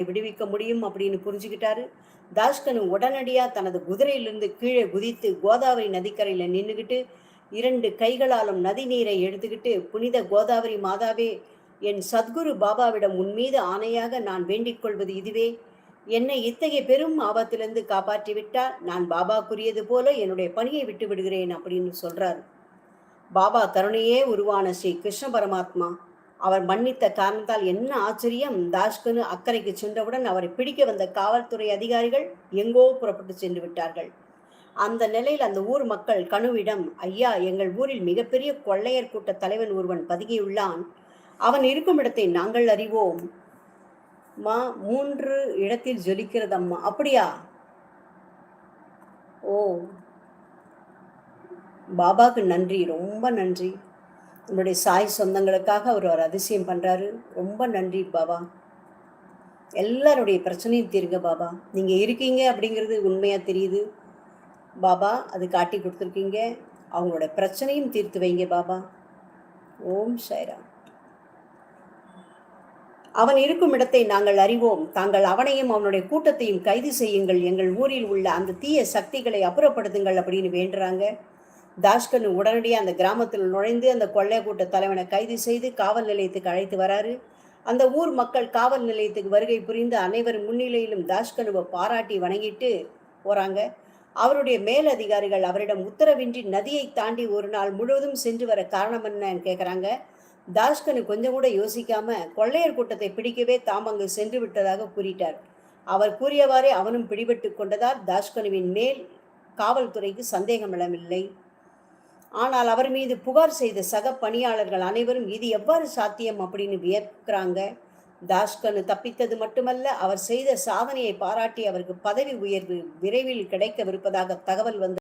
விடுவிக்க முடியும் அப்படின்னு புரிஞ்சுக்கிட்டாரு. தாஷ்கனு உடனடியா தனது குதிரையிலிருந்து கீழே குதித்து கோதாவரி நதிக்கரையில நின்னுகிட்டு 2 கைகளாலும் நதி நீரை எடுத்துக்கிட்டு, புனித கோதாவரி மாதாவே, என் சத்குரு பாபாவிடம் உன் மீது ஆணையாக நான் வேண்டிக் கொள்வது இதுவே. என்னை இத்தகைய பெரும் ஆபத்திலிருந்து காப்பாற்றி விட்டால் நான் பாபா கூறியது போல என்னுடைய பணியை விட்டு விடுகிறேன் அப்படின்னு சொல்றாரு. பாபா கருணையே உருவான ஸ்ரீ கிருஷ்ண பரமாத்மா அவர் மன்னித்த காரணத்தால் என்ன ஆச்சரியம், தாஷ்கனு அக்கறைக்கு சென்றவுடன் அவரை பிடிக்க வந்த காவல்துறை அதிகாரிகள் எங்கோ புறப்பட்டு சென்று விட்டார்கள். அந்த நிலையில் அந்த ஊர் மக்கள் கனுவிடம், ஐயா, எங்கள் ஊரில் மிகப்பெரிய கொள்ளையர் கூட்ட தலைவன் ஒருவன் பதுங்கியுள்ளான். அவன் இருக்கும் இடத்தை நாங்கள் அறிவோம். 3 இடத்தில் ஜொலிக்கிறதம்மா. அப்படியா? ஓ, பாபாவுக்கு நன்றி, ரொம்ப நன்றி. நம்மளுடைய சாய் சொந்தங்களுக்காக அவர் ஒரு அதிசயம் பண்றாரு. ரொம்ப நன்றி பாபா. எல்லாருடைய பிரச்சனையும் தீருங்க பாபா. நீங்க இருக்கீங்க அப்படிங்கிறது உண்மையா தெரியுது பாபா. அது காட்டி கொடுத்துருக்கீங்க. அவங்களோட பிரச்சனையும் தீர்த்து வைங்க பாபா. ஓம் சாய்ராம். அவன் இருக்கும் இடத்தை நாங்கள் அறிவோம். தாங்கள் அவனையும் அவனுடைய கூட்டத்தையும் கைது செய்யுங்கள். எங்கள் ஊரில் உள்ள அந்த தீய சக்திகளை அப்புறப்படுத்துங்கள் அப்படின்னு வேண்டுறாங்க. தாஷ்கனு உடனடியாக அந்த கிராமத்தில் நுழைந்து அந்த கொள்ளை கூட்ட தலைவனை கைது செய்து காவல் நிலையத்துக்கு அழைத்து வராரு. அந்த ஊர் மக்கள் காவல் நிலையத்துக்கு வருகை புரிந்து அனைவர் முன்னிலையிலும் தாஷ்கனுவை பாராட்டி வணங்கிட்டு போறாங்க. அவருடைய மேலதிகாரிகள் அவரிடம் உத்தரவின்றி நதியை தாண்டி ஒரு நாள் முழுவதும் சென்று வர காரணம் என்னன்னு கேட்குறாங்க. தாஷ்கனு கொஞ்சம் கூட யோசிக்காம கொள்ளையர் கூட்டத்தை பிடிக்கவே தாம் அங்கு சென்று விட்டதாக கூறிட்டார். அவர் கூறியவாறே அவனும் பிடிபட்டு கொண்டதால் தாஷ்கனுவின் மேல் காவல்துறைக்கு சந்தேகம் எழவில்லை. ஆனால் அவர் மீது புகார் செய்த சக பணியாளர்கள் அனைவரும் இது எவ்வாறு சாத்தியம் அப்படின்னு வியக்கிறாங்க. தாஷ்கனு தப்பித்தது மட்டுமல்ல, அவர் செய்த சாதனையை பாராட்டி அவருக்கு பதவி உயர்வு விரைவில் கிடைக்கவிருப்பதாக தகவல் வந்து